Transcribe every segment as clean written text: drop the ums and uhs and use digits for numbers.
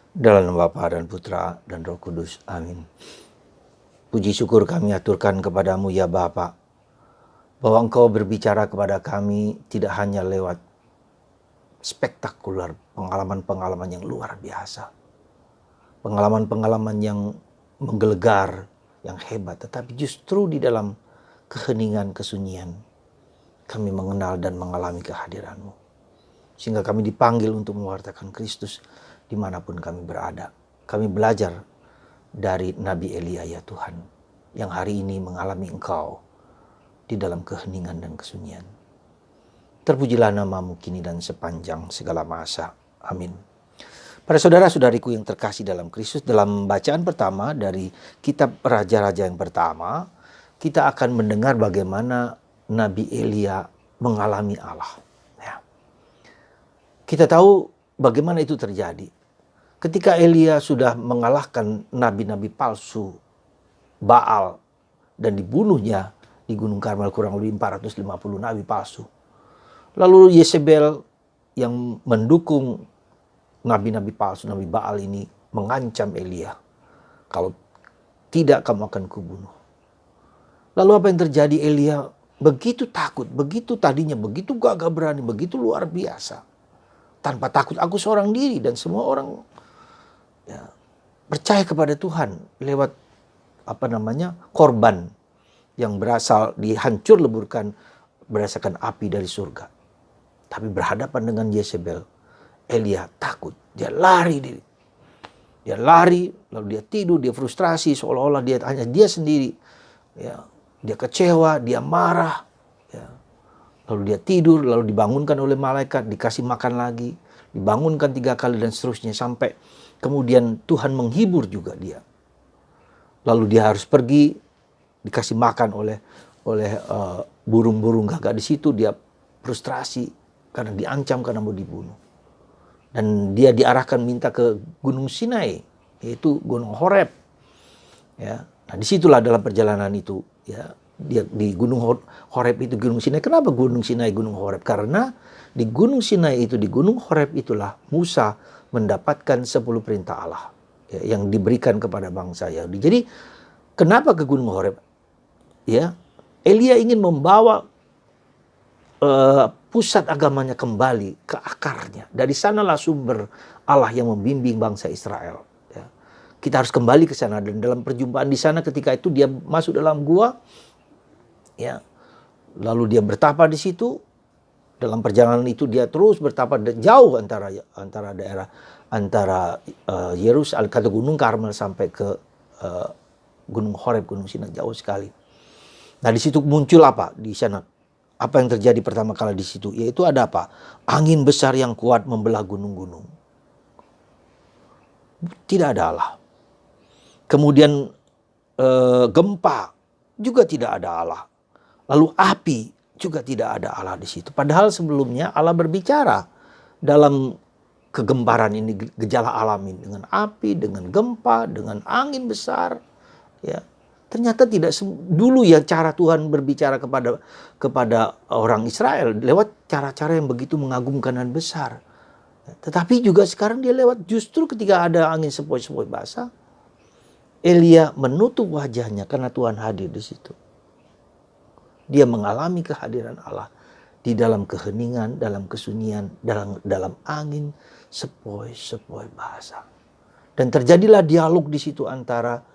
Dalam nama Bapa dan Putra dan Roh Kudus. Amin. Puji syukur kami aturkan kepadamu ya Bapa, bahwa Engkau berbicara kepada kami tidak hanya lewat spektakuler, pengalaman-pengalaman yang luar biasa, pengalaman-pengalaman yang menggelegar, yang hebat, tetapi justru di dalam keheningan, kesunyian, kami mengenal dan mengalami kehadiran-Mu. Sehingga kami dipanggil untuk mewartakan Kristus dimanapun kami berada. Kami belajar dari Nabi Elia ya Tuhan, yang hari ini mengalami Engkau di dalam keheningan dan kesunyian. Terpujilah namamu kini dan sepanjang segala masa. Amin. Para saudara-saudariku yang terkasih dalam Kristus, dalam bacaan pertama dari kitab Raja-Raja yang pertama, kita akan mendengar bagaimana Nabi Elia mengalami Allah. Ya. Kita tahu bagaimana itu terjadi. Ketika Elia sudah mengalahkan nabi-nabi palsu Baal dan dibunuhnya di Gunung Karmel, kurang lebih 450 nabi palsu. Lalu Yezebel yang mendukung nabi-nabi palsu, nabi Baal ini mengancam Elia, kalau tidak kamu akan kubunuh. Lalu apa yang terjadi? Elia begitu takut, begitu tadinya begitu gagah berani, begitu luar biasa. Tanpa takut, aku seorang diri dan semua orang percaya kepada Tuhan lewat korban yang berasal dihancur leburkan berdasarkan api dari surga. Tapi berhadapan dengan Yezebel, Elia takut, dia lari, lalu dia tidur, dia frustrasi, seolah-olah hanya dia sendiri. Ya, dia kecewa, dia marah. Ya. Lalu dia tidur, lalu dibangunkan oleh malaikat, dikasih makan lagi, dibangunkan 3 kali dan seterusnya sampai kemudian Tuhan menghibur juga dia. Lalu dia harus pergi, dikasih makan oleh burung-burung gagak di situ. Dia frustrasi karena diancam karena mau dibunuh. Dan dia diarahkan minta ke Gunung Sinai, yaitu Gunung Horeb. Ya, nah disitulah dalam perjalanan itu, ya, dia di Gunung Horeb itu Gunung Sinai. Kenapa Gunung Sinai Gunung Horeb? Karena di Gunung Sinai itu, di Gunung Horeb itulah Musa mendapatkan 10 perintah Allah, ya, yang diberikan kepada bangsa Yahudi. Jadi kenapa ke Gunung Horeb? Ya, Elia ingin membawa pusat agamanya kembali ke akarnya. Dari sanalah sumber Allah yang membimbing bangsa Israel. Ya. Kita harus kembali ke sana, dan dalam perjumpaan di sana ketika itu dia masuk dalam gua, ya, lalu dia bertapa di situ. Dalam perjalanan itu dia terus bertapa jauh antara daerah Yerusalem atau Gunung Karmel sampai ke Gunung Horeb, Gunung Sinai, jauh sekali. Nah di situ muncul apa di sana? Apa yang terjadi pertama kali di situ? Yaitu ada apa? Angin besar yang kuat membelah gunung-gunung. Tidak ada Allah. Kemudian gempa juga tidak ada Allah. Lalu api juga tidak ada Allah di situ. Padahal sebelumnya Allah berbicara dalam kegemparan ini, gejala alami dengan api, dengan gempa, dengan angin besar. Ya, ternyata tidak dulu ya cara Tuhan berbicara kepada orang Israel lewat cara-cara yang begitu mengagumkan dan besar. Tetapi juga sekarang dia lewat justru ketika ada angin sepoi-sepoi basah, Elia menutup wajahnya karena Tuhan hadir di situ. Dia mengalami kehadiran Allah di dalam keheningan, dalam kesunyian, dalam angin sepoi-sepoi basah. Dan terjadilah dialog di situ antara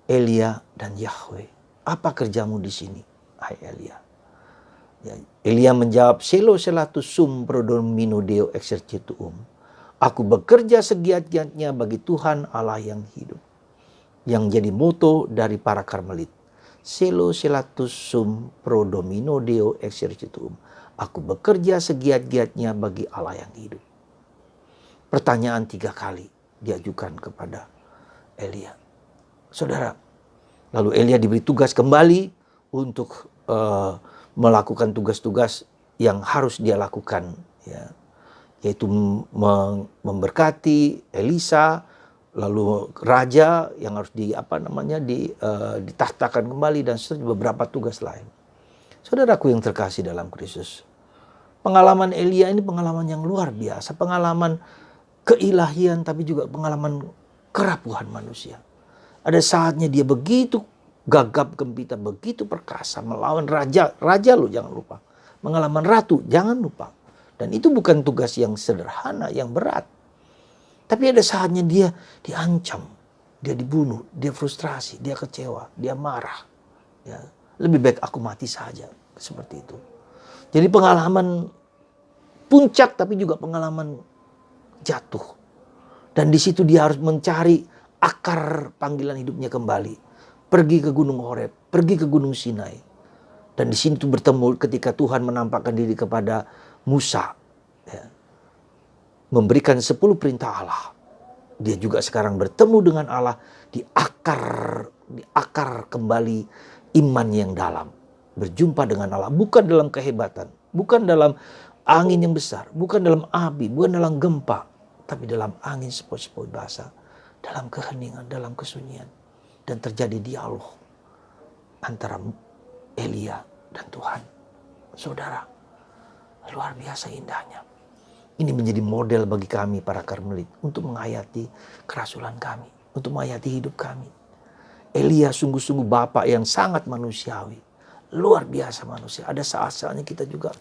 Elia dan Yahweh. Apa kerjamu di sini, hai Elia? Ya, Elia menjawab, Selo selatus sum prodomino deo exercituum. Aku bekerja segiat-giatnya bagi Tuhan Allah yang hidup. Yang jadi moto dari para Karmelit. Selo selatus sum prodomino deo exercituum. Aku bekerja segiat-giatnya bagi Allah yang hidup. Pertanyaan 3 kali diajukan kepada Elia. Saudara, lalu Elia diberi tugas kembali untuk melakukan tugas-tugas yang harus dia lakukan, ya, yaitu memberkati Elisa, lalu raja yang harus ditahtakan kembali, dan beberapa tugas lain. Saudaraku yang terkasih dalam Kristus, pengalaman Elia ini pengalaman yang luar biasa, pengalaman keilahian tapi juga pengalaman kerapuhan manusia. Ada saatnya dia begitu gagap gempita, begitu perkasa melawan raja lo jangan lupa. Mengalahkan ratu jangan lupa. Dan itu bukan tugas yang sederhana, yang berat. Tapi ada saatnya dia diancam, dia dibunuh, dia frustrasi, dia kecewa, dia marah. Ya, lebih baik aku mati saja, seperti itu. Jadi pengalaman puncak tapi juga pengalaman jatuh. Dan di situ dia harus mencari akar panggilan hidupnya kembali. Pergi ke Gunung Horeb, pergi ke Gunung Sinai. Dan di sini tuh bertemu ketika Tuhan menampakkan diri kepada Musa. Ya, memberikan 10 perintah Allah. Dia juga sekarang bertemu dengan Allah di akar kembali iman yang dalam. Berjumpa dengan Allah bukan dalam kehebatan, bukan dalam angin yang besar, bukan dalam api, bukan dalam gempa, tapi dalam angin sepoi-sepoi basah, dalam keheningan, dalam kesunyian. Dan terjadi dialog antara Elia dan Tuhan. Saudara, luar biasa indahnya. Ini menjadi model bagi kami para karmelit untuk menghayati kerasulan kami, untuk menghayati hidup kami. Elia sungguh-sungguh bapak yang sangat manusiawi. Luar biasa manusia. Ada saat-saatnya kita juga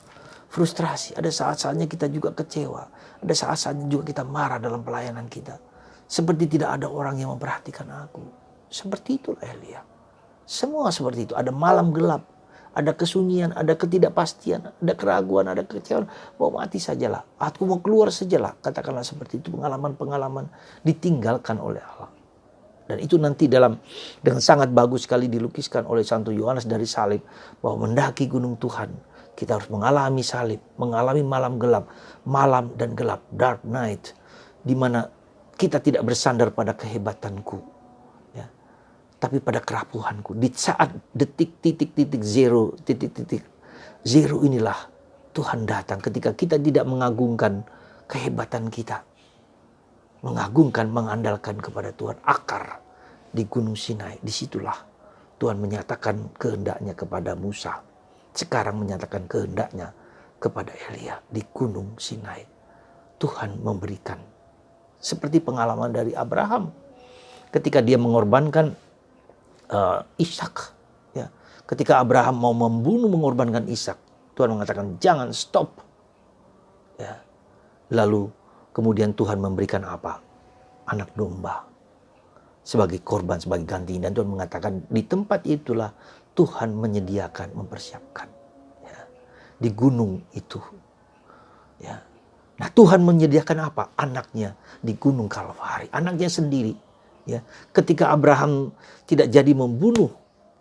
frustrasi, ada saat-saatnya kita juga kecewa, ada saat-saatnya juga kita marah dalam pelayanan kita. Seperti tidak ada orang yang memperhatikan aku. Seperti itulah Elia. Semua seperti itu. Ada malam gelap, ada kesunyian, ada ketidakpastian, ada keraguan, ada kekecewaan. Mau mati sajalah, aku mau keluar sajalah. Katakanlah seperti itu, pengalaman-pengalaman ditinggalkan oleh Allah. Dan itu nanti dengan sangat bagus sekali dilukiskan oleh Santo Yohanes dari salib. Bahwa mendaki gunung Tuhan, kita harus mengalami salib, mengalami malam gelap, malam dan gelap, dark night. Di mana kita tidak bersandar pada kehebatanku, ya, tapi pada kerapuhanku. Di saat detik zero inilah Tuhan datang ketika kita tidak mengagungkan kehebatan kita. Mengandalkan kepada Tuhan. Akar di Gunung Sinai. Disitulah Tuhan menyatakan kehendaknya kepada Musa. Sekarang menyatakan kehendaknya kepada Elia di Gunung Sinai. Tuhan memberikan. Seperti pengalaman dari Abraham. Ketika dia mengorbankan Ishak. Ya. Ketika Abraham mau mengorbankan Ishak. Tuhan mengatakan jangan stop. Ya. Lalu kemudian Tuhan memberikan apa? Anak domba. Sebagai korban, sebagai ganti. Dan Tuhan mengatakan di tempat itulah Tuhan menyediakan, mempersiapkan. Ya. Di gunung itu. Ya. Nah Tuhan menyediakan apa? Anaknya di gunung Kalvari. Anaknya sendiri. Ya. Ketika Abraham tidak jadi membunuh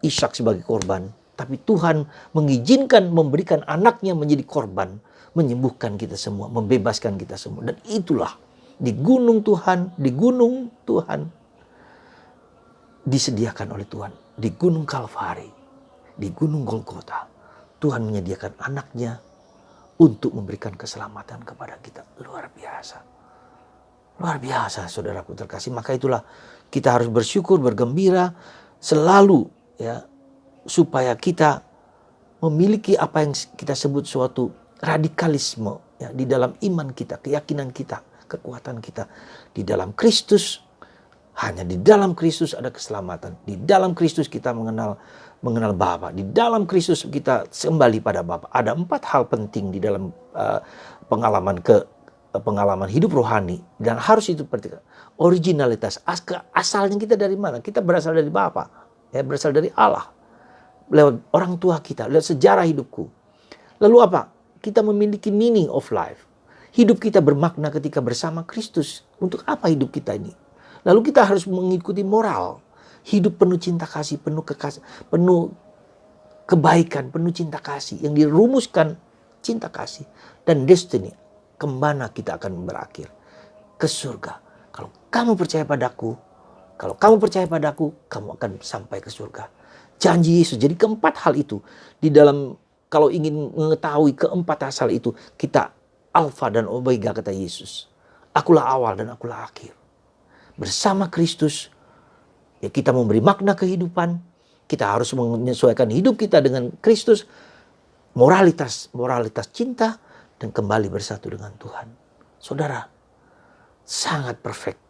Ishak sebagai korban. Tapi Tuhan mengizinkan memberikan anaknya menjadi korban. Menyembuhkan kita semua, membebaskan kita semua. Dan itulah di gunung Tuhan disediakan oleh Tuhan. Di gunung Kalvari, di gunung Golgota, Tuhan menyediakan anaknya untuk memberikan keselamatan kepada kita. Luar biasa. Luar biasa saudaraku terkasih. Maka itulah kita harus bersyukur, bergembira selalu ya, supaya kita memiliki apa yang kita sebut suatu radikalisme ya, di dalam iman kita, keyakinan kita, kekuatan kita. Di dalam Kristus, hanya di dalam Kristus ada keselamatan. Di dalam Kristus kita mengenal Bapa. Di dalam Kristus kita kembali pada Bapa. Ada 4 hal penting di dalam pengalaman hidup rohani. Dan harus itu seperti originalitas. Asalnya kita dari mana? Kita berasal dari Bapa. Ya, berasal dari Allah. Lewat orang tua kita, lewat sejarah hidupku. Lalu apa? Kita memiliki meaning of life. Hidup kita bermakna ketika bersama Kristus. Untuk apa hidup kita ini? Lalu kita harus mengikuti moral. Hidup penuh cinta kasih, penuh kebaikan, penuh cinta kasih. Yang dirumuskan cinta kasih. Dan destiny. Kemana kita akan berakhir? Ke surga. Kalau kamu percaya padaku, kamu akan sampai ke surga. Janji Yesus. Jadi keempat hal itu. Di dalam, kalau ingin mengetahui keempat asal itu, kita Alfa dan Omega kata Yesus. Akulah awal dan akulah akhir. Bersama Kristus, ya kita memberi makna kehidupan. Kita harus menyesuaikan hidup kita dengan Kristus. Moralitas cinta dan kembali bersatu dengan Tuhan. Saudara, sangat perfect,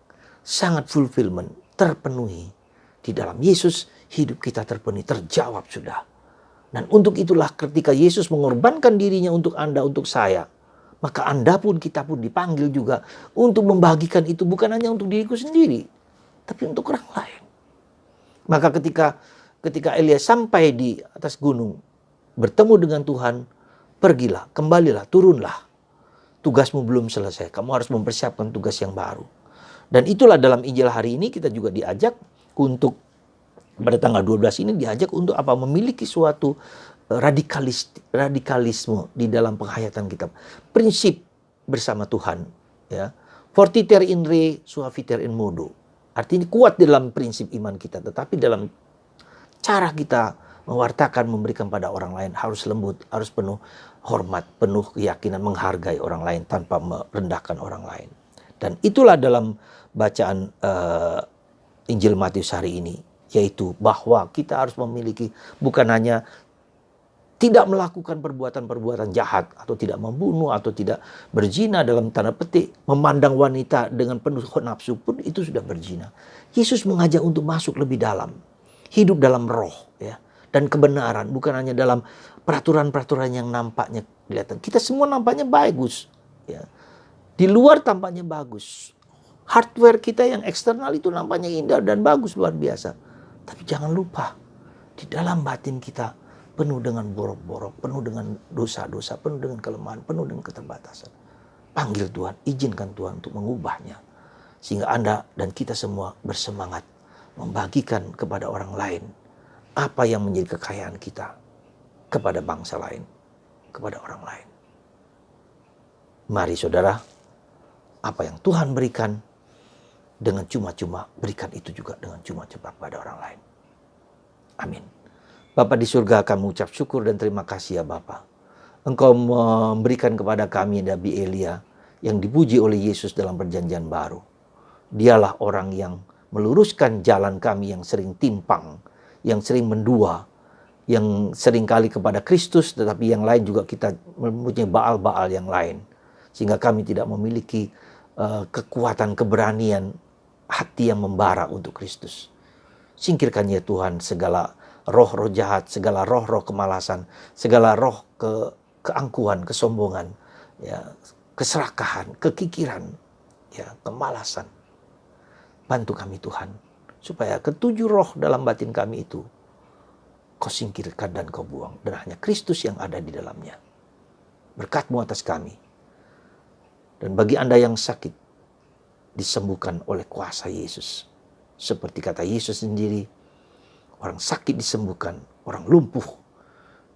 sangat fulfillment, terpenuhi. Di dalam Yesus hidup kita terpenuhi, terjawab sudah. Dan untuk itulah ketika Yesus mengorbankan dirinya untuk Anda, untuk saya, maka Anda pun, kita pun dipanggil juga untuk membagikan itu, bukan hanya untuk diriku sendiri, tapi untuk orang lain. Maka ketika Elia sampai di atas gunung, bertemu dengan Tuhan, pergilah, kembalilah, turunlah. Tugasmu belum selesai, kamu harus mempersiapkan tugas yang baru. Dan itulah dalam Injil hari ini kita juga diajak untuk, pada tanggal 12 ini diajak untuk apa? Memiliki suatu radikalisme di dalam penghayatan kita. Prinsip bersama Tuhan. Ya. Fortiter in re, suaviter in modo. Artinya kuat dalam prinsip iman kita, tetapi dalam cara kita mewartakan, memberikan pada orang lain harus lembut, harus penuh hormat, penuh keyakinan, menghargai orang lain tanpa merendahkan orang lain. Dan itulah dalam bacaan Injil Matius hari ini, yaitu bahwa kita harus memiliki, bukan hanya tidak melakukan perbuatan-perbuatan jahat, atau tidak membunuh, atau tidak berzina dalam tanda petik, memandang wanita dengan penuh nafsu pun itu sudah berzina. Yesus mengajak untuk masuk lebih dalam, hidup dalam roh, ya, dan kebenaran, bukan hanya dalam peraturan-peraturan yang nampaknya kelihatan. Kita semua nampaknya bagus, ya. Di luar tampaknya bagus. Hardware kita yang eksternal itu nampaknya indah dan bagus, luar biasa. Tapi jangan lupa, di dalam batin kita penuh dengan borok-borok, penuh dengan dosa-dosa, penuh dengan kelemahan, penuh dengan keterbatasan. Panggil Tuhan, izinkan Tuhan untuk mengubahnya. Sehingga Anda dan kita semua bersemangat membagikan kepada orang lain apa yang menjadi kekayaan kita, kepada bangsa lain, kepada orang lain. Mari saudara, apa yang Tuhan berikan dengan cuma-cuma, berikan itu juga dengan cuma-cuma kepada orang lain. Amin. Bapa di surga, kami ucap syukur dan terima kasih ya Bapa. Engkau memberikan kepada kami Nabi Elia yang dipuji oleh Yesus dalam perjanjian baru. Dialah orang yang meluruskan jalan kami yang sering timpang, yang sering mendua, yang sering kali kepada Kristus, tetapi yang lain juga kita mempunyai baal-baal yang lain. Sehingga kami tidak memiliki kekuatan, keberanian, hati yang membara untuk Kristus. Singkirkan ya Tuhan segala roh-roh jahat, segala roh-roh kemalasan, segala roh keangkuhan, kesombongan, ya, keserakahan, kekikiran, ya, kemalasan. Bantu kami Tuhan, supaya ketujuh roh dalam batin kami itu Kau singkirkan dan Kau buang, dan hanya Kristus yang ada di dalamnya. Berkat-Mu atas kami. Dan bagi Anda yang sakit, disembuhkan oleh kuasa Yesus. Seperti kata Yesus sendiri, orang sakit disembuhkan, orang lumpuh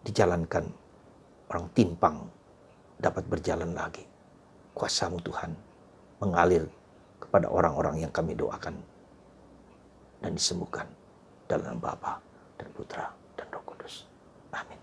dijalankan, orang timpang dapat berjalan lagi. Kuasa-Mu Tuhan mengalir kepada orang-orang yang kami doakan dan disembuhkan dalam Bapa dan Putra dan Roh Kudus. Amin.